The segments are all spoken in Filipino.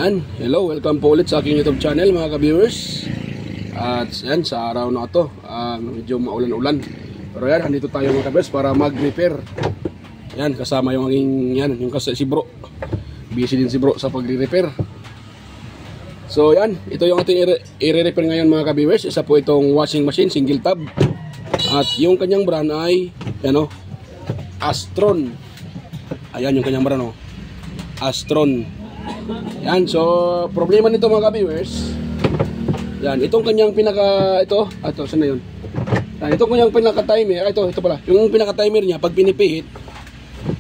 Yan, hello, welcome po ulit sa aking YouTube channel mga ka-viewers. At yan, sa araw na ito, medyo maulan-ulan. Pero yan, andito tayo mga ka-viewers para mag-repair. Yan, kasama yung aking, yan, yung si bro. Busy din si bro sa pag-repair. So yan, ito yung ating i-repair ngayon mga ka-viewers. Isa po itong washing machine, single tab. At yung kanyang brand ay, yan o, Astron. Ayan yung kanyang brand o, Astron. Yan, so problema nito mga ka-viewers, yan, itong kanyang ito, saan na yun? Yan, itong kanyang pinaka-timer, ito pala, yung pinaka-timer niya, pag pinipihit,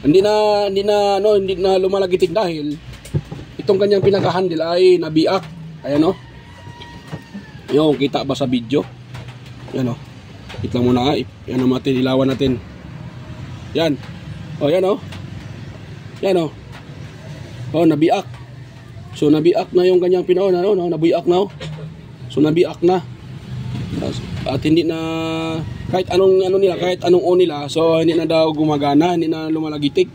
hindi na lumalagitik dahil itong kanyang pinaka-handle ay nabiak. Ayan o, yung kita ba sa video? Yan o, kita mo na, yan o natin, ilawan natin. Yan, o yan o, yan o, oh, nabiak. So nabiak na yung kanyang nabiak na. So nabiak na. At hindi na kahit anong kahit anong on nila, so hindi na daw gumagana, hindi na lumalagitik.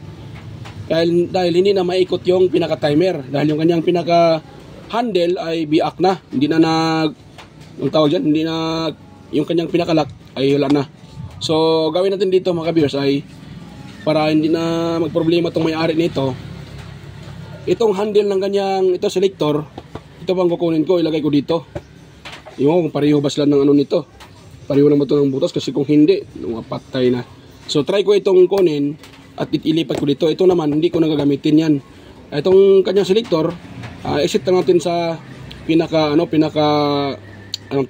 Dahil hindi na maikot yung pinaka-timer dahil yung kanyang pinaka-handle ay biak na. Hindi na yung tawag diyan, hindi na yung kanyang pinaka-lock ay wala na. So gawin natin dito mga ka-viewers ay para hindi na magproblema tong may-ari nito. Itong handle ng kanyang selector, ito bang kukunin ko, ilagay ko dito. Yung kung pareho ba sila ng nito. Pareho naman ito ng butas kasi kung hindi, patay na. So try ko itong kunin at ilipat ko dito. Ito naman, hindi ko nagagamitin yan. Itong kanyang selector, exit lang natin sa anong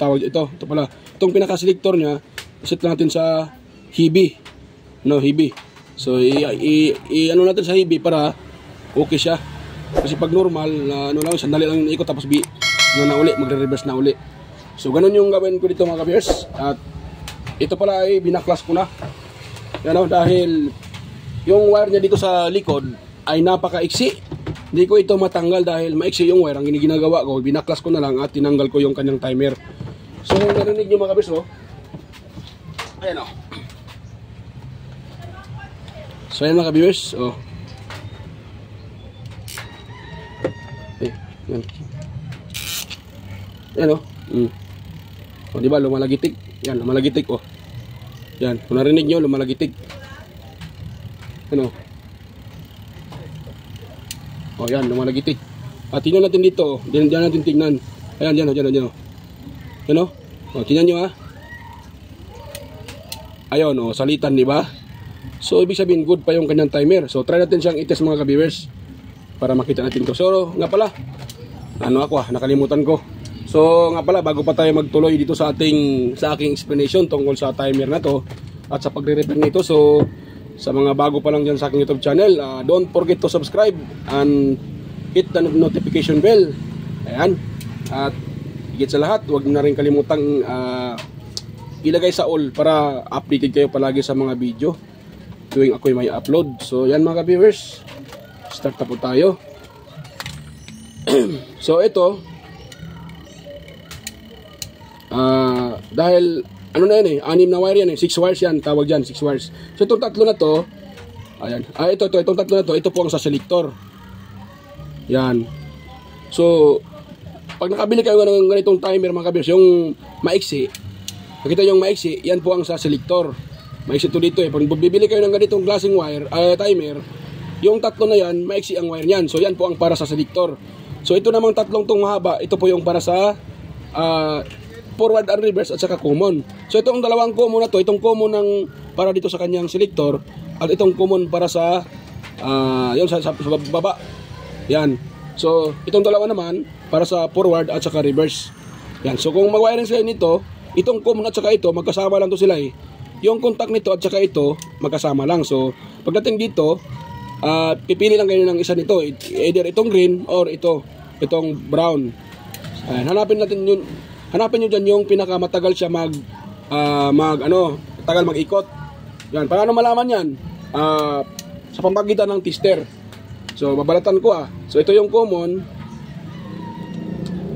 tawag ito? Ito pala. Itong pinaka-selector niya, exit lang natin sa hibi. Hibi. So ano natin sa hibi para okay siya. Kasi pag normal, sandali lang ikot tapos magre-reverse na uli. So ganun yung gawin ko dito mga ka-viewers. At ito pala ay binaklas ko na. Dahil yung wire niya dito sa likod ay napaka-iksi. Hindi ko ito matanggal dahil maiksi yung wire. Ang ginagawa ko, binaklas ko na lang at tinanggal ko yung kanyang timer. So narinig nyo mga ka-viewers, ayan o. So ayan mga ka-viewers, yan. Yan o. O diba lumalagitik. Yan, lumalagitik o. Yan, kung narinig nyo, lumalagitik. Ano? O yan, lumalagitik. At tingnan natin dito. Diyan natin tingnan. Ayan, dyan o. Yan o. O, tingnan nyo ha. Ayun o, salitan diba? So, ibig sabihin, good pa yung kanyang timer. So, try natin siyang i-test mga ka-viewers para makita natin to. So, nga pala, nakalimutan ko. So, nga pala, bago pa tayo magtuloy dito sa aking explanation tungkol sa timer na to at sa pagre-repair nito. So, sa mga bago pa lang dyan sa aking YouTube channel, don't forget to subscribe and hit the notification bell. Ayan. At higit sa lahat, huwag na rin kalimutang ilagay sa all para updated kayo palagi sa mga video tuwing ako'y may upload. So, yan mga viewers, start na po tayo. So ito dahil na yan 6 na wire yan 6 wires yan, tawag dyan 6 wires. So itong tatlo na to, ayan, itong tatlo na to, ito po ang sa selector. Yan. So pag nakabili kayo ng ganitong timer mga kabiyos, yung maiksi, nakita yung maiksi, yan po ang sa selector. Maiksi to dito pag bibili kayo ng ganitong klaseng wire, timer, yung tatlo na yan, maiksi ang wire niyan. So yan po ang para sa selector. So ito namang tatlong tong mahaba, ito po yung para sa forward and reverse at saka common. So itong dalawang common na to, itong common ng para dito sa kanyang selector at itong common para sa yun sa baba. Yan. So itong dalawa naman para sa forward at saka reverse. Yan. So kung mag-wiring sila nito, itong common at saka ito magkasama lang to sila eh. Yung contact nito at saka ito magkasama lang. So pagdating dito, pipili lang kayo ng isa nito, either itong green or itong brown. Hanapin nyo dyan yung pinakamatagal siya tagal mag-ikot. Yan, paano malaman yan? Sa pamagitan ng tester. So babalatan ko So ito yung common.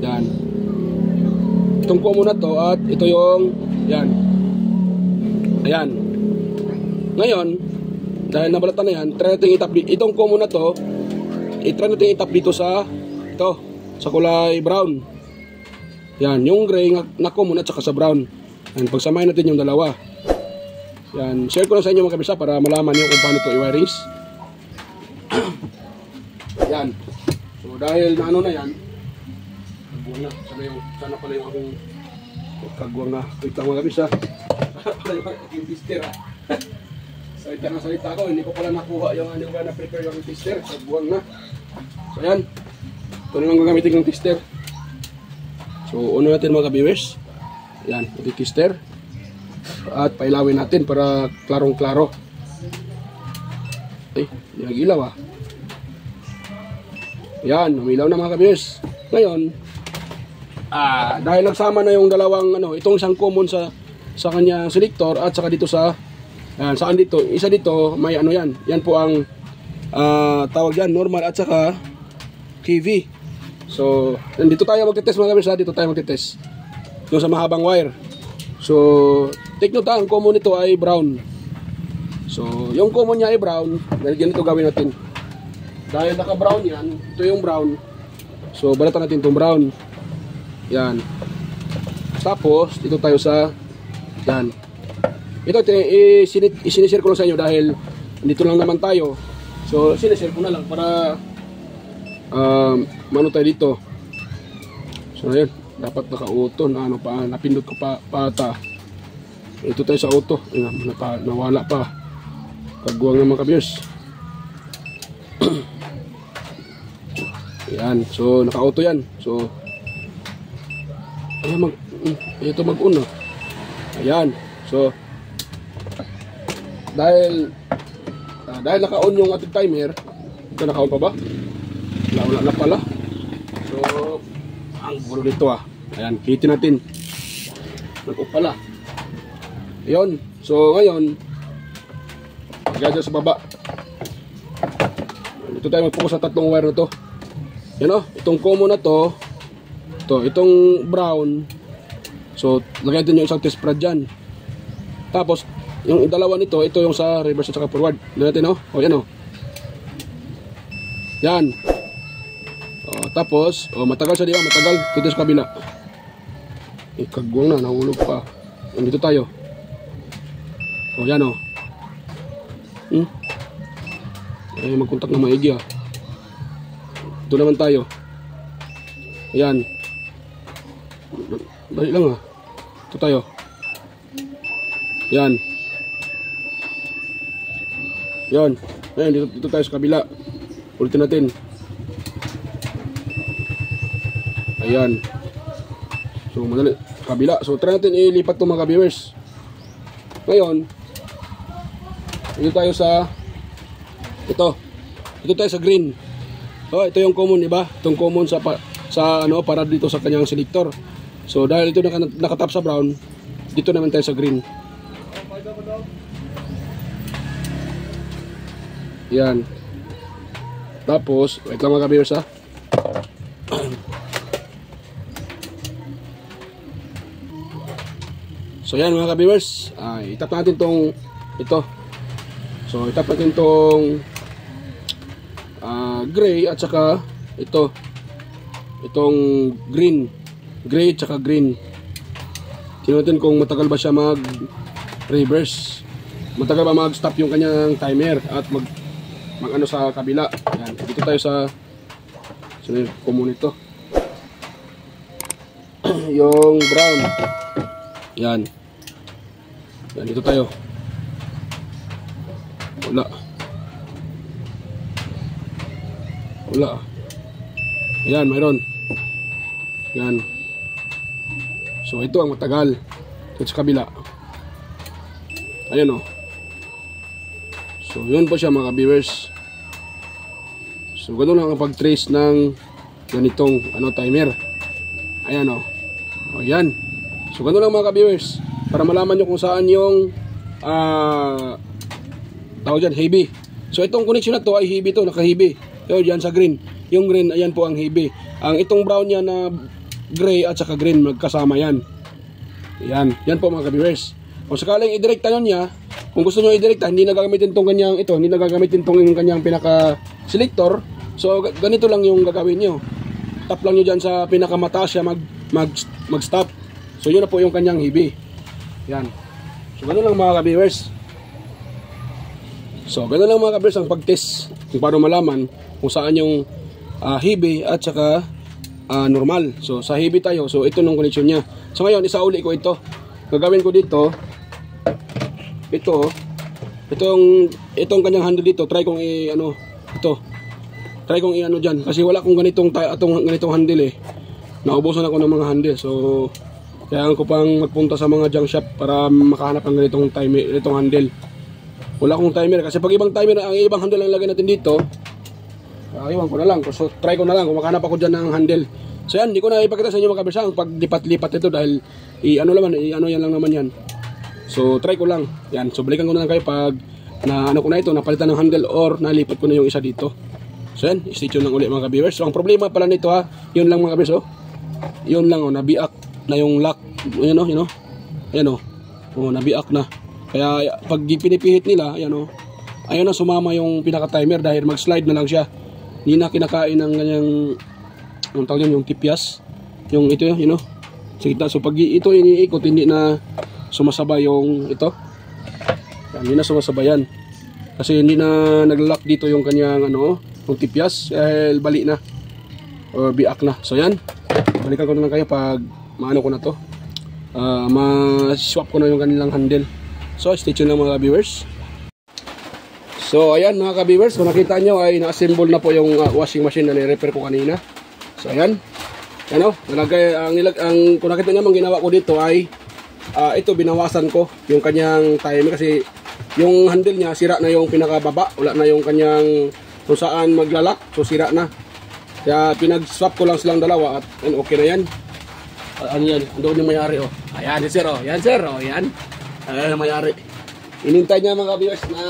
Yan. Itong common na to at ito yung yan. Ayan. Ngayon, dahil nabalatan na yan, try natin itap dito. Itong common na to, i-try natin itap dito sa ito. sa kulay brown. Yan, yung gray na common at saka sa brown. Yan, pagsamahin natin yung dalawa. Yan, share ko lang sa inyo mga kabisa para malaman nyo kung paano ito i-wirings. Yan. So dahil na ano na yan, kagwang na. Sana pala yung akong kagwang na. Wait lang mga kabisa. Para yung aking tester ha. Salita ng salita ko, hindi ko pala nakuha yung ano ba na-prepare yung tester. Kagwang na. So yan. Ito na lang gagamitin yung tester. So uno natin mga viewers. Yan, ito tester. At pailawin natin para klarong-klaro. Ay, hindi nag-ilaw ah. Yan, umilaw na mga viewers. Ngayon, dahil nagsama na yung dalawang ano, itong isang common sa kanyang selector at saka dito sa saan dito, isa dito may ano yan. Yan po ang tawag yan, normal at saka KV. So, dito tayo magte-test mga viewers, dito tayo magte-test. Yung sa mahabang wire. So, take note ang common nito ay brown. So, yung common niya ay brown. Dahil ganito gawin natin. Dahil naka-brown yan, ito yung brown. So, balatan natin itong brown. Yan. Tapos, dito tayo sa yan. Ito, isinishare ko lang sa inyo dahil dito lang naman tayo. So, sinishare ko na lang para mano tayo dito. So, ayun. Dapat naka-auto na ano pa, napindot ko pa ata. Ito tayo sa auto. Ayun, nawala pa. Kagwang ng mga viewers. Yan, so naka-auto yan. So ayan, ito mag-on. Ayan. So dahil naka-on yung ating timer, ito naka-on pa ba? Wala na pala. So ang gulo nito Ayan, kitin natin. Nag-off pala. Ayun. So ngayon, gagawin sa baba. Dito tayo mag-focus sa tatlong wire na to. Yan itong common na to. Itong brown. So, lagay din yung isang test prod dyan. Tapos, yung dalawa nito, ito yung sa reverse at saka forward. Lagay natin yan Yan. Tapos, matagal siya diyan, matagal. Ito sa kabila. Kagwang na, nahulog pa. Dito tayo. Yan Ay, magkontak ng maigi Ito naman tayo. Ayan. Dali lang Ito tayo. Yan. Yan. Ayan, dito tayo sa kabila. Ulitin natin. Ayan. So, madali. Kabila. So, try natin ilipat itong mga viewers. Ngayon, dito tayo sa ito. Ito tayo sa green. Ito yung common, diba? Itong common para dito sa kanyang selector. So, dahil ito nakatap sa brown, dito naman tayo sa green. Yan. Tapos, wait lang mga viewers So yan mga ka-viewers, itap natin ito. So itap natin itong gray at saka itong green. Gray at saka green. Tingnan natin kung matagal ba siya mag-reverse. Matagal ba mag-stop yung kanyang timer at mag-ano sa kabila. Yan. Dito tayo sa common ito. Yung brown. Yan. Yan, dito tayo. Wala. Yan, mayroon. Yan. So, ito ang matagal. Ito sa kabila. Ayan So, yun po siya mga viewers. So, ganoon lang ang pag-trace ng ganitong timer. Ayan Ayan. So, ganoon lang mga viewers. Para malaman nyo kung saan yung tawag dyan, heavy. So itong connection na to ay heavy to, naka-heavy. So dyan sa green. Yung green, ayan po ang heavy. Ang itong brown niya na gray at saka green, magkasama yan. Yan po mga viewers. Kung sakaling i-directa nyo niya, kung gusto nyo i-directa, hindi na gagamitin tong kanyang hindi na gagamitin tong kanyang pinaka-selector. So ganito lang yung gagawin nyo. tap lang nyo dyan sa pinakamataas siya mag-stop. So yun na po yung kanyang hibi. Yan. So ganun lang mga ka-viewers. So ganun lang mga ka-viewers ang pag-test kung paano malaman kung saan yung hibi at saka normal. So sa hibi tayo, so ito nung connection niya. So ngayon isauli ko ito. Gagawin ko dito itong kanyang handle dito. Try kong try kong i-ano dyan kasi wala akong ganitong handle eh. Naubusan ako ng mga handle. So kaya ko pang magpunta sa mga junk shop para makahanap ng ganitong handle. Wala akong timer kasi pag ibang timer, ang ibang handle lang lagay natin dito. Iwan ko na lang. So try ko na lang kung makahanap ako dyan ng handle. So yan, hindi ko na ipakita sa inyo mga kabirsa ang paglipat-lipat ito dahil yan lang naman yan. So try ko lang. Yan, so balikan ko na lang kayo pag ko na ito, napalitan ng handle or nalipat ko na yung isa dito. So yan, stay tuned lang ulit mga ka-viewers. So ang problema pala nito yun lang mga ka-viewers yun lang nabiak na yung lock. Ayan nabiak na. Kaya pag pinipihit nila, ayun na sumama yung pinaka-timer dahil mag-slide na lang siya. Hindi na kinakain ng ganyang yung tipyas. Yung ito Sige, so pag ito iniikot, hindi na sumasabay yung ito. Hindi na sumasabay yan. Kasi hindi na nag-lock dito yung kanyang yung tipyas dahil bali na or biak na. So yan, balikan ko na lang kayo pag maano ko na to. Ma-swap ko na yung kanilang handle. So stay tuned lang mga viewers. So ayan mga ka-viewers, kung nakita nyo ay na-assemble na po yung washing machine na ni-repair ko kanina. So ayan, kung nakita nyo ang ginawa ko dito ay ito binawasan ko yung kanyang timer kasi yung handle niya sira na yung pinakababa, wala na yung kanyang kung saan maglalak, so sira na. Kaya pinag-swap ko lang silang dalawa at okay na yan. Ano yan? Doon yung may-ari Ayan sir yan sir yan. Ayan yung may-ari. Inintay niya mga viewers na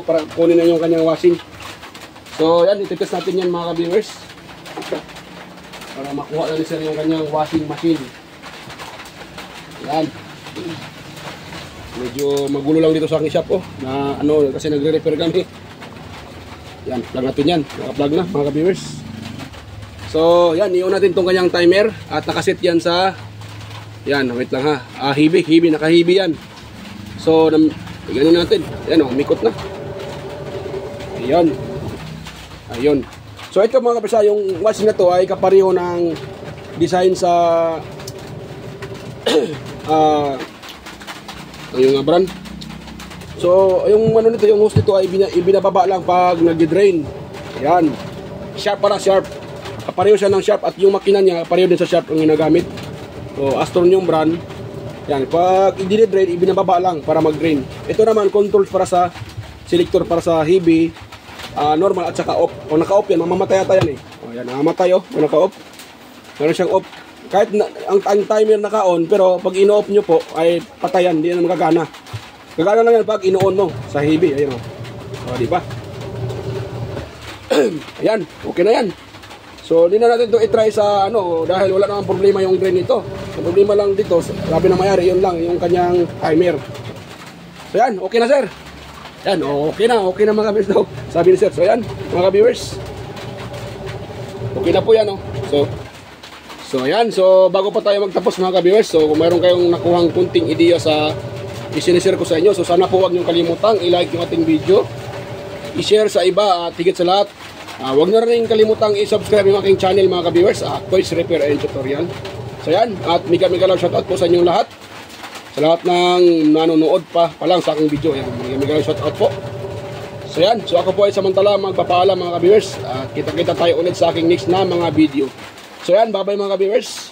para kunin na yung kanyang washing. So yan, ititest natin yan mga viewers. Para makuha na ni sir yung kanyang washing machine. Yan. Medyo magulo lang dito sa aking shop na kasi nagre-repair kami. Yan, plug natin yan. Naka-plug na mga viewers. So yan, i-on natin tong kanyang timer at nakaset yan sa wait lang hibi, nakahibi yan. So ganun natin. Yan mikot na. Ayun. So ito mga kapisa, yung washing na to ay kapareho ng design sa yung brand. So yung nito, yung hose nito ay ibinababa lang pag nag-drain. Yan. Sharp para sharp. Kapareho siya ng sharp at yung makina niya pareho din sa sharp ang ginagamit. So Astron yung brand. Yan, pag i-drain, ibinababa lang para mag-drain. Ito naman controls para sa selector para sa heavy, normal at saka off. Kung naka-off yan, mamamatay ata yan yan, namamatay kung naka-off. Meron siyang off. Kahit ang timer naka-on, pero pag ino-off nyo po ay patayan, hindi na magagana. Gagana lang yan pag ino-on mo sa heavy. Ayun diba? Ayan, okay na yan. So, hindi na natin ito i-try sa dahil wala namang problema yung drain nito. Ang problema lang dito, sabi na mayari, yun lang, yung kanyang timer. So, yan, okay na sir. Yan, okay na mga viewers daw. Sabi ni sir. So, yan, mga viewers. Okay na po yan, So, yan. So, bago pa tayo magtapos mga viewers, so, kung mayroon kayong nakuhang kunting ideya sa isinishare ko sa inyo, so, sana po huwag niyong kalimutang i-like yung ating video, i-share sa iba at higit sa lahat, huwag na rin kalimutang i-subscribe yung aking channel mga ka-viewers, Toys Repair and Tutorial. So yan, at mega love shoutout po sa inyong lahat. Sa lahat ng nanonood pa lang sa aking video, yan, mega love shoutout po. So yan, so ako po ay samantala magpapaalam mga ka-viewers. At kita-kita tayo ulit sa aking next na mga video. So yan, bye bye mga ka-viewers.